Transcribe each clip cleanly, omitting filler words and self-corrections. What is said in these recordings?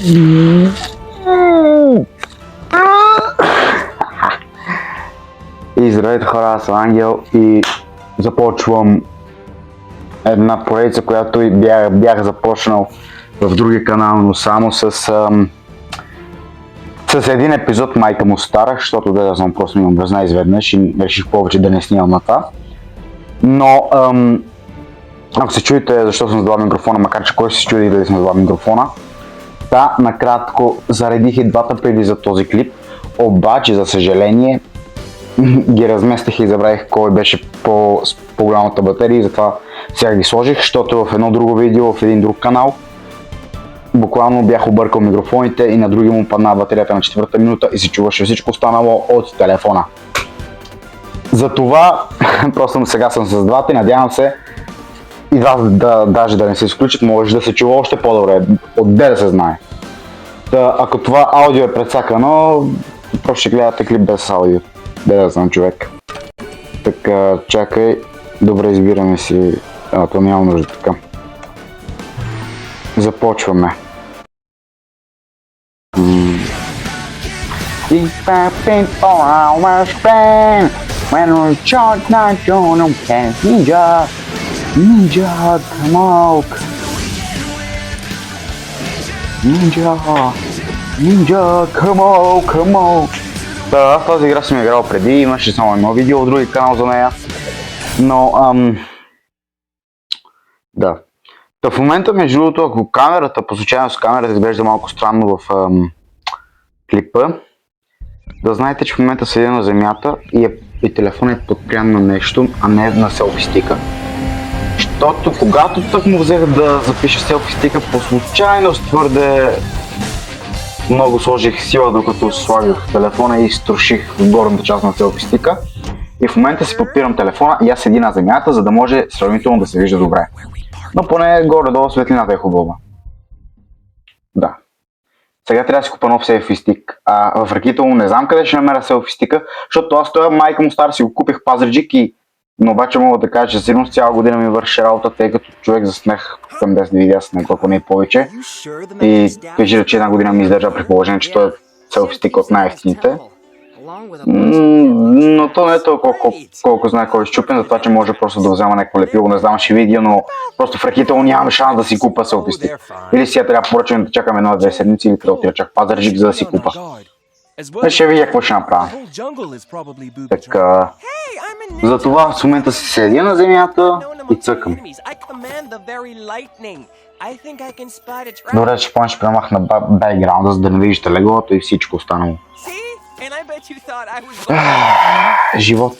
И здравейте хора, аз съм Ангел и започвам една поредица, която и бях започнал в другия канал, но само с един епизод майка му стара, защото да знам, просто имам връзна изведнъж и реших повече да не снимам на това. Но ако се чуете защо съм с два микрофона, макар че кой се чуди дали съм с два микрофона, да, накратко заредих и двата преди за този клип, обаче за съжаление ги разместих и забравих кой беше с по-голямата батерия и затова сега ги сложих, защото в едно друго видео, в един друг канал, буквално бях объркал микрофоните и на други му падна батерията на 4-та минута и се чуваше всичко останало от телефона. Затова просто сега съм с двата и надявам се и даже да не се изключат, може да се чува още по-добре, отде да се знае. Ако това аудио е прецакано, просто ще гледате клип без аудио. Да знам, човек. Така, чакай, добре избираме си, то няма нужда така. Започваме. Ninja, come on. Да, тази игра съм играл преди, имаше само едно видео в други канал за нея, но да. Та в момента, между другото, ако камерата, по случайно с камерата изглежда малко странно в клипа, да знаете, че в момента седя на земята и телефонът е подпрян на нещо, а не на селфи стика. Защото когато тък му взех да запиша селфи стика, по случайност твърде много сложих сила, докато слагах телефона и струших в горната част на селфи стика. И в момента си подпирам телефона и аз седи на земята, за да може сравнително да се вижда добре. Но поне горе-долу светлината е хубава. Да. Сега трябва да си купа нов селфи стик. В ръките му не знам къде ще намеря селфи стика, защото аз стоя майка му стар си го купих в Пазарджик но обаче мога да кажа, че сигурно цяла година ми върши работа, тъй като човек заснех към 10 видеа с него, ако не е повече. И кажи, че една година ми издържа при положение, че той е селфи стик от най-ефтините. Но то не е толкова колко знае кой е щупен, за това, че може просто да взема някакво лепило, не знам, ще видео, но просто в ръките му нямам шанс да си купа селфи стик. Или сега трябва поръчвам да чакам 1-2 седмици, или трябва да отида чак в Пазарджик, за да си купа. Ще видя какво ще направя. Така. Затова в момента си седя на земята и цъкам. Добре, че помня, ще премахна бекграунда, за да не виждате леглото и всичко останало. Живот.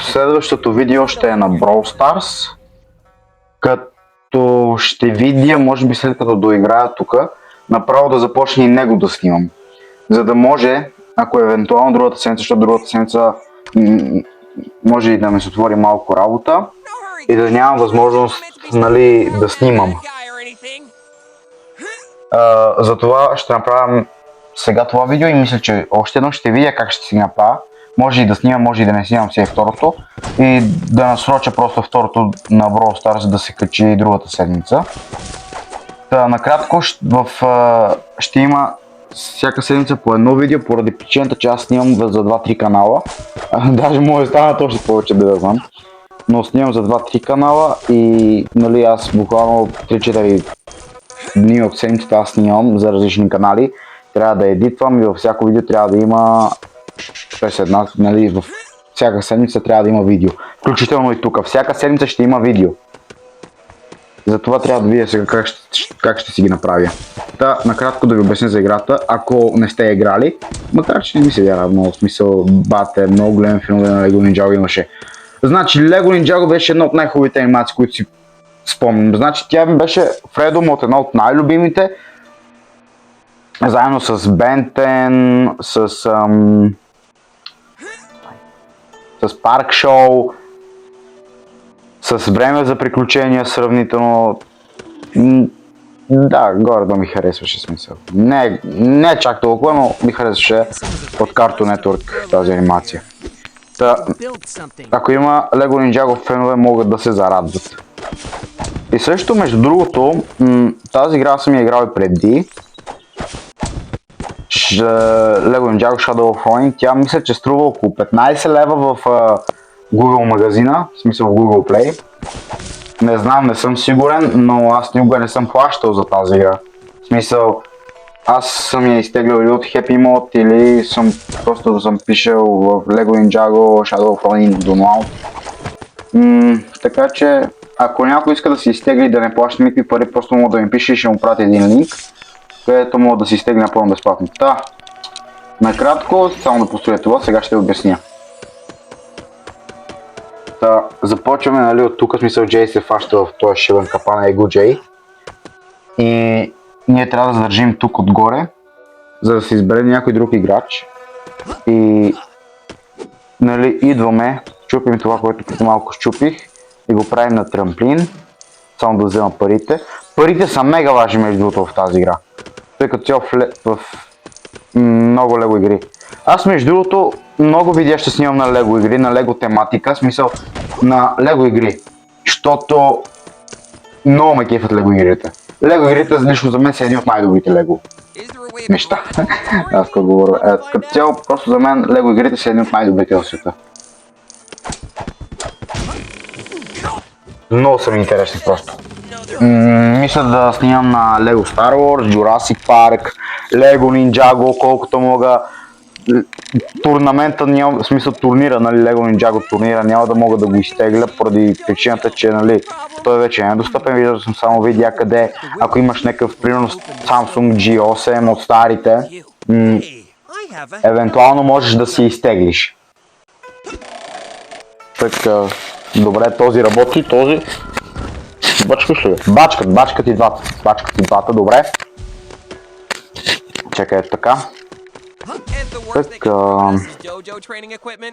Следващото видео ще е на Brawl Stars, като ще видя, може би след като доиграя тук, направо да започне и него да снимам. За да може, ако евентуално другата седмица, защото другата седмица може и да ми се отвори малко работа и да нямам възможност, нали, да снимам. Затова ще направя сега това видео и мисля, че още едно ще видя как ще си направя. Може и да снимам, може и да не снимам си второто и да насроча просто второто на Brawl Stars, за да се качи другата седмица. Накратко ще има всяка седмица по едно видео, поради причината, че аз снимам за 2-3 канала. Даже може да станат още повече, да знам. Но снимам за 2-3 канала и нали, аз буквално 3-4 дни от седмицата аз снимам за различни канали. Трябва да едитвам и във всяко видео трябва да има нали, във всяка седмица трябва да има видео. Включително и тук. Всяка седмица ще има видео. Затова трябва да видя сега как ще си ги направя. Накратко да ви обясня за играта, ако не сте играли, макар че не ми се вяра много, в смисъл бате, много големи филми на Lego Ninjago имаше. Значи Lego Ninjago беше една от най-хубавите анимации, които си спомням. Значи тя беше Фредом от една от най-любимите, заедно с Бентен, с Парк Шоу, с Време за приключения сравнително. Да, горе-долу ми харесваше смисъл. Не чак толкова, но ми харесваше от Cartoon Network тази анимация. Ако има Lego Ninjago фенове, могат да се зарадват. И също, между другото, тази игра съм я играл и преди. Lego Ninjago Shadow of Ronin, тя мисля, че струва около 15 лева в Google магазина, в смисъл в Google Play. Не знам, не съм сигурен, но аз никога не съм плащал за тази игра. В смисъл, аз съм я изтеглял или от Happy Mod, или просто съм пишел в Lego Ninjago Shadow of Ronin Download. Така че, ако някой иска да си изтегли да не плаща никакви пари, просто мога да ми пише и ще му пратя един линк, където мога да си изтегли напълно безплатно. Накратко, само да построя това, сега ще обясня. Започваме, нали, от тук, смисъл Джей се фаща в този шибен капан, Его Джей. И ние трябва да задържим тук отгоре, за да се избере някой друг играч. И нали, идваме, чупим това, което преди малко щупих и го правим на трамплин. Само да взема парите. Парите са мега важни между другото в тази игра. Тъй като цял в много лего игри. Аз между другото много видеа ще снимам на лего игри, на лего тематика, смисъл на лего игри. Защото много ме кефят лего игрите. Лего игрите лично за мен са едни от най-добрите лего неща. Аз като говоря. Като цяло просто за мен лего игрите са едни от най-добрите в света. Много са ми интересни просто. Мисля да снимам на Lego Star Wars, Jurassic Park, Lego Ninjago, колкото мога. Турнамента, в смисъл турнира, нали, Lego Ninjago турнира, няма да мога да го изтегля поради причината, че нали, той вече не е достъпен. Виждал съм само видеа къде, ако имаш някакъв примерно Samsung G8 от старите, евентуално можеш да си изтеглиш. Така, добре, този работи, този... Бачкаш ли? Бачкат и двата, добре. Чакай, така.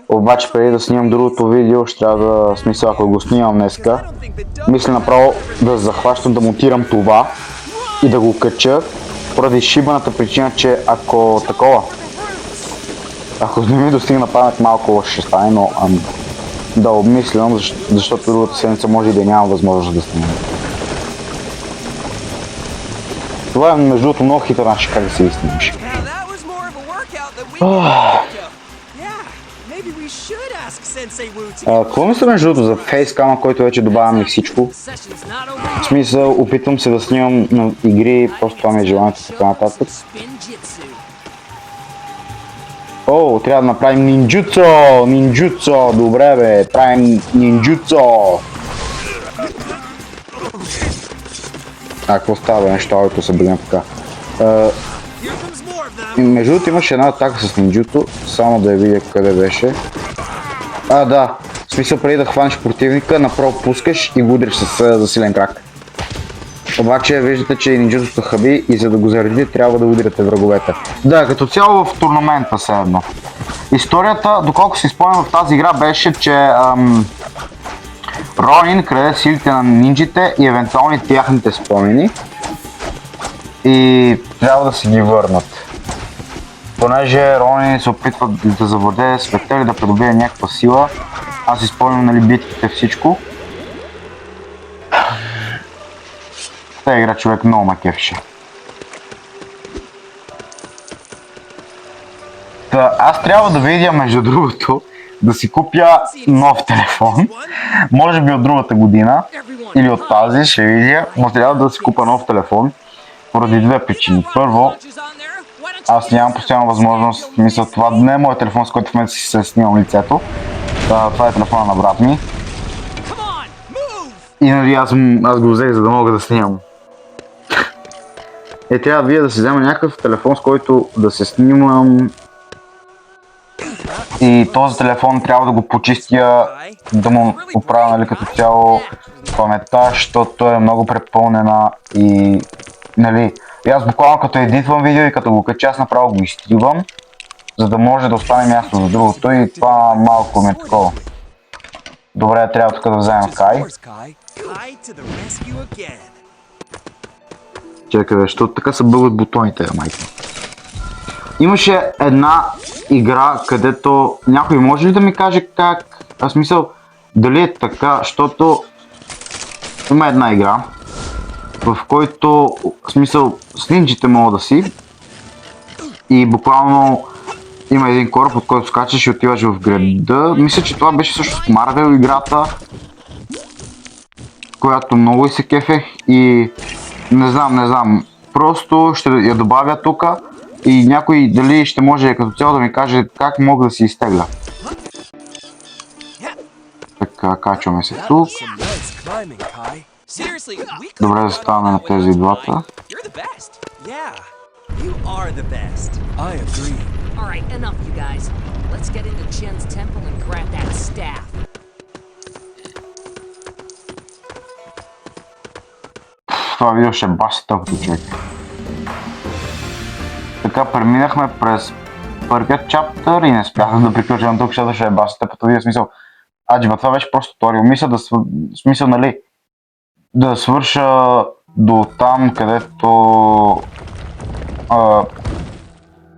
Обаче преди да снимам другото видео, ще трябва да, смисъл, ако го снимам днеска, мисля направо да захващам, да монтирам това и да го кача, поради шибаната причина, че ако не ми достигна памет, малко ще стане, но да обмислям, защото другата седмица може и да няма възможност да снимам. Това е между другото много хитър начин как да се изснимаш. Какво мисля между другото за фейскама, който вече добавям и всичко? В смисъл, опитвам се да снимам на игри, просто това ми е желанието така нататък. О, трябва да направим нинджуцо, добре бе, правим нинджуцо. Какво става бе, нещо, който се бъдем така. Между другото имаше една атака с нинджуто, само да я видя къде беше. Да, в смисъл преди да хванеш противника, направо пускаш и го удриш с засилен крак. Обаче виждате, че нинджутото хаби и за да го заредите трябва да удряте враговете. Да, като цяло в турнамента все едно. Историята, доколко си спомням в тази игра, беше, че Ронин краде силите на нинджите и евентуални тяхните спомени. И трябва да си ги върнат. Понеже Ронин се опитва да завладее света или да придобие някаква сила, аз си спомням, нали, битките, всичко. Та игра човек много ме кефеше. Аз трябва да видя, между другото, да си купя нов телефон. Може би от другата година или от тази, ще видя, но трябва да си купя нов телефон поради две причини. Първо, аз нямам постоянно възможност, мисля, това не е моят телефон, с който в момента си се снимам лицето. Това е телефона на брат ми. И нали аз го взех, за да мога да снимам. Трябва вие да си взема някакъв телефон, с който да се снимам. И този телефон трябва да го почистя, да му оправя, нали, като цяло паметта, защото е много препълнена и нали, и аз буквално като едитвам видео и като го кача, аз направо го изтривам, за да може да остане място за другото и това малко ми е такова. Добре, трябва тук да вземем Кай. Чакай, защото така са бълват бутоните, майка. Имаше една игра, където някой може ли да ми каже как, в смисъл, дали е така, защото има една игра, в който, в смисъл, с нинджите мога да си и буквално има един кораб, от който скачаш и отиваш в града. Мисля, че това беше също с Marvel играта, която много и се кефех и не знам, просто ще я добавя тука и някой дали ще може като цяло да ми каже как мога да си изтегля. Така, качваме се тук. Добре, да ставаме на тези двата. Това видео ще баси тъпото, човек. Така, преминахме през първият чаптър и не спяхме да приключвам тук, защото ще е баси тъпото видео. Смисъл, аджиба, това беше просто туториал. Мисля да смисъл, нали, да свърша до там, където...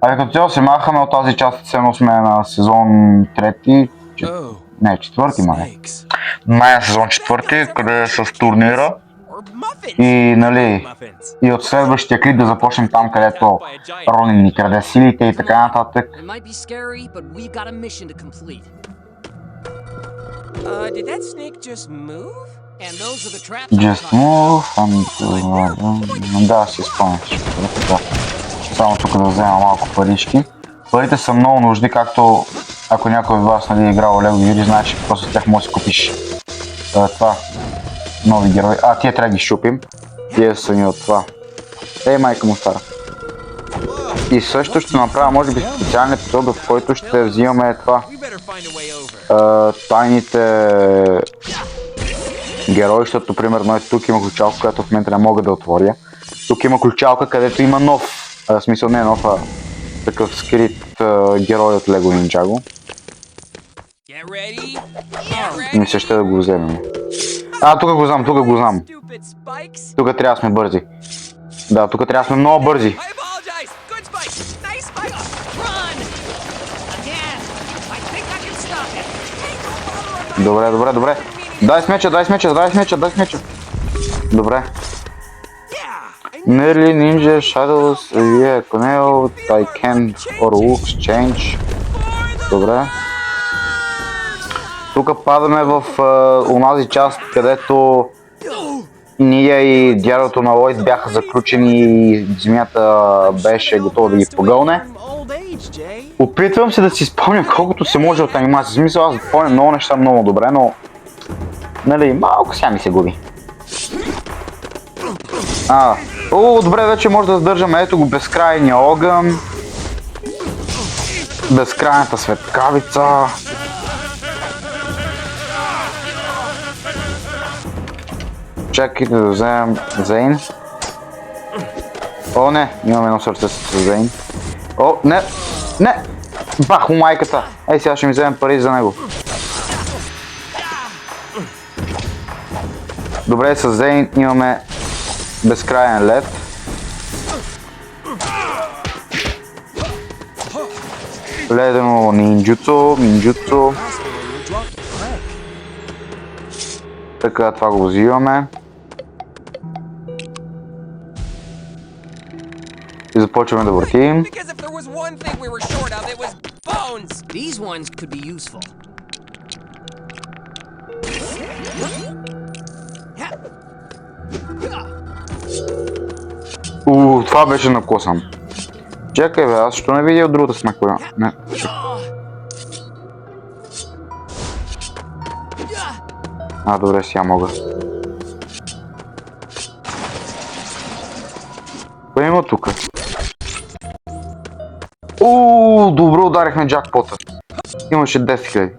като цяло се махаме от тази част, все сме на сезон 3, не, 4 май. Май е сезон 4, къде е с турнира. И, нали, и от следващия клип да започнем там, където Ронин ни краде силите и така нататък. Just move and... Да, си спомняш. Само тук да взема малко парички. Парите са много нужди, както ако някой от вас, нали, е играл Lego игри, знае, че просто с тях може да си купиш това. Нови герои. Тия трябва да ги щупим. Тия са ни от това. Майка му стара. И също ще направя, може би, специален епизод, в който ще взимаме това. Тайните герои, защото примерно тук има ключалка, която в момента не мога да отворя. Тук има ключалка, където има нов, в смисъл не нов, а такъв скрит герой от Lego Ninjago. Мисля, ще да го вземем. Тук го знам. Тук трябва да сме бързи. Да, тук трябва да сме много бързи. Добре. Дай с меча. Добре. Nearly Ninja Shadows, Cornell, Taiken or Wolf's Change. Добре. Тук падаме в онази част, където ние и дядото на Лойд бяха заключени и земята беше готова да ги погълне. Опитвам се да си спомням колкото се може от анимация. В смисъл, аз помням много неща много добре, но... Нали, малко сега ми се губи. Добре, вече може да задържаме, ето го, безкрайния огън. Безкрайната светкавица. Чакайте да вземем Зейн. Не, имаме едно сърце с Зейн. Не! Бах му майката! Сега ще ми вземем пари за него. Добре, с Зейн имаме безкрайен лед. Ледено нинджуцу. Така, това го взимаме. И започваме да въртим. Това беше накосан. Чакай бе, аз що не видя от другата сме коя? Не. Добре, сега мога. Кое има тук? Добре ударихме джакпота. Имаше 10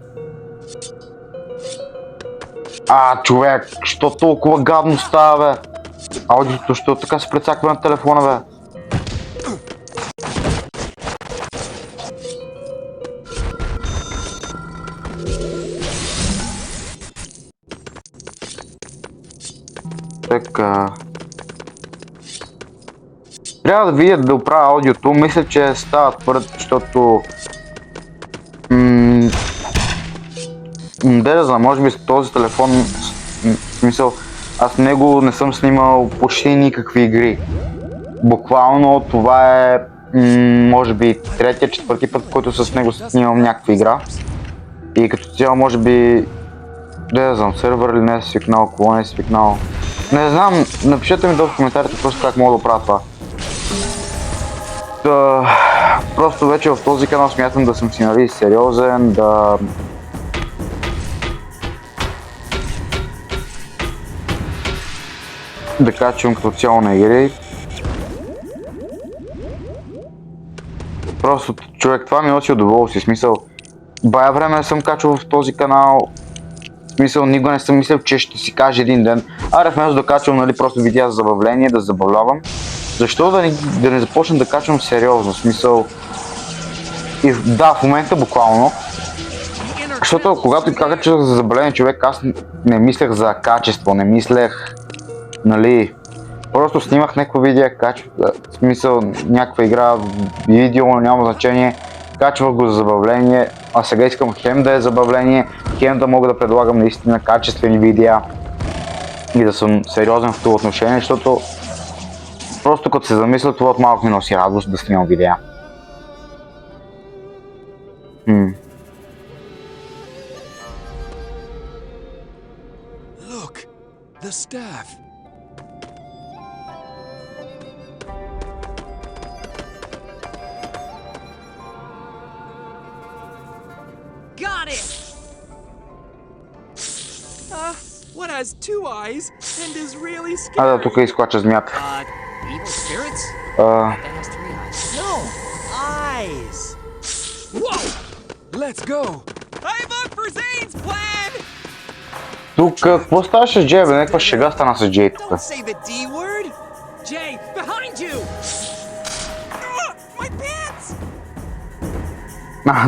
000. Човек, що толкова гадно става, бе? Аудиото, що така се прецаква на телефона, бе? Така. Трябва да видя да оправя аудиото, мисля, че става твърд, защото... Да знам, може би с този телефон, в смисъл, аз в него не съм снимал почти никакви игри. Буквално това е, може би, третия, четвърти път, който с него снимам някаква игра. И като цяло, може би, да знам, сервер или не е свикнал, какво не е свикнал. Не знам, напишете ми долу в коментарите просто как мога да оправя това. Просто вече в този канал смятам да съм си, нали, сериозен, да качвам като цяло на игри. Просто човек, това ми носи удоволствие, смисъл. Бая време не съм качвал в този канал. В смисъл, никога не съм мислил, че ще си кажа един ден. Аре, вместо да качвам, нали, просто видеа за забавление, да забавлявам. Защо да не започна да качвам сериозно, в смисъл. И да, в момента буквално. Защото когато качвах за забавление човек, аз не мислех за качество, не мислех, нали. Просто снимах някакво видео, в смисъл някаква игра, видео, няма значение. Качвах го за забавление, а сега искам хем да е забавление, хем да мога да предлагам наистина качествени видеа и да съм сериозен в това отношение, защото просто като се замисля, това от малко ми носи радост да снимам видеа. Look, the staff. Got it! What has two eyes and is really scary? Да, тук изклача змията. Evil spirits? Uh, That has 3 eyes. No! Eyes! Whoa! Let's go! I vote for Zane's plan! тук, какво ставаше с Джей, бе? Някаква шега стана с Джей тук. Don't say the D word! Jay, behind you! My pants!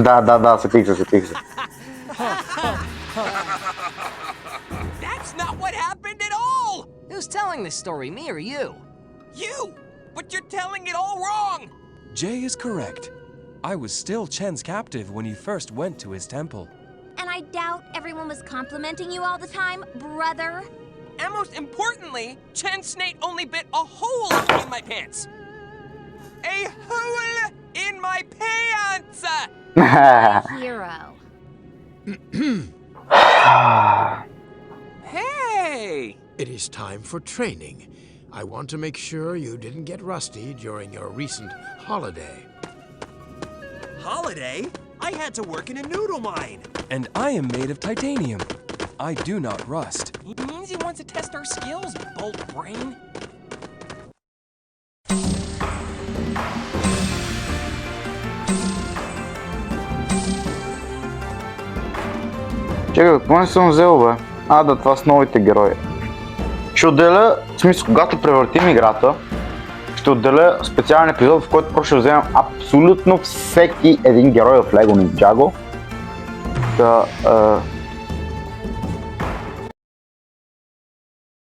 Да, сетих се. That's not what happened at all! Who's telling this story, me or you? You! But you're telling it all wrong! Jay is correct. I was still Chen's captive when you first went to his temple. And I doubt everyone was complimenting you all the time, brother. And most importantly, Chen Snake only bit a hole in my pants. A hole in my pants! Hero. Hey! It is time for training. I want to make sure you didn't get rusty during your recent holiday. Holiday? I had to work in a noodle mine. And I am made of titanium. I do not rust. He means he wants to test our skills, bolt brain. Чакай, какво не съм взел, бе? Да, това с новите герои. Ще отделя, в смисъл, когато превъртим играта, ще отделя специален епизод, в който просто ще вземем абсолютно всеки един герой в Lego Ninjago.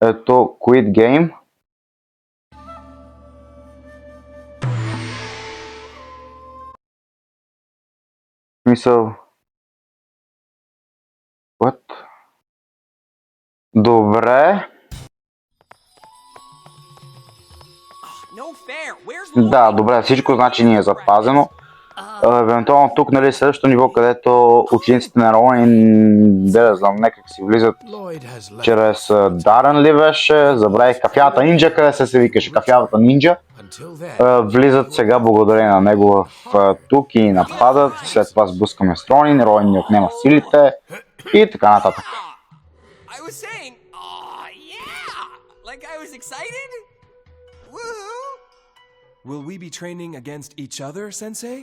Ето, Quit Game. В смисъл... What? Добре. No fair. Where's Да, добре, всичко значи ни е запазено. Евентуално тук, нали, следващото ниво, където учениците на Ронин, да знам, някак си влизат Lloyd has left чрез Дарен ли беше, забравих кафявата нинджа, къде се викаше кафявата нинджа. until then. Влизат сега благодарение на него в тук и нападат, след това сблъскаме с Ронин, Ронин ни отнема силите и така нататък. I was saying, yeah! Like I was excited? Woohoo! Will we be training against each other, Sensei?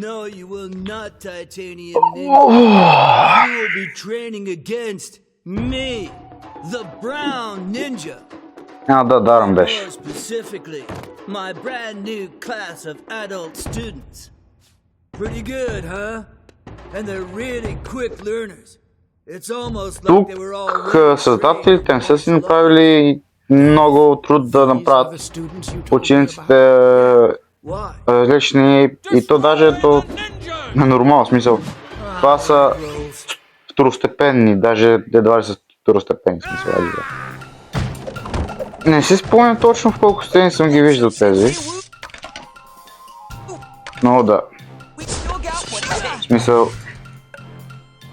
No, you will not, Titanium Ninja. You will be training against me, the Brown Ninja. Да, Дарен беше. More specifically, my brand new class of adult students. Pretty good, huh? And they're really quick learners. It's almost like Тук they were all създателите не са си направили много труд да These are направят the students you told me учениците about? What? различни и то даже то е нормално смисъл. Това са Growth. второстепенни, даже едва ли са второстепенни смисъл. Не си спомням точно в колко сцени съм ги виждал тези. Но да, We still got what it takes. в смисъл.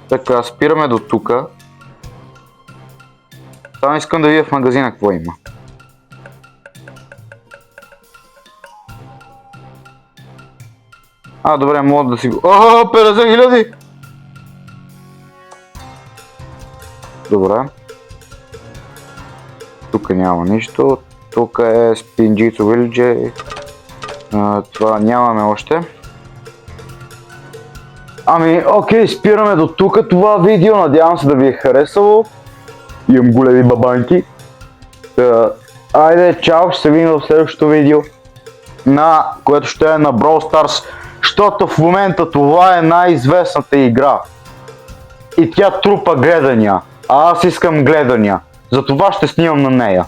Така, спираме до тука. Само искам да видя в магазина какво има. Добре, мога да си го... 50 000! Добре. Тук няма нищо. Тук е Spinjitzu Village. Това нямаме още. Окей, спираме до тук това видео. Надявам се да ви е харесало. Имам големи бабанки. Айде, чао, ще се видим в следващото видео. Което ще е на Brawl Stars. Защото в момента това е най-известната игра. И тя трупа гледания. А аз искам гледания. Затова ще снимам на нея.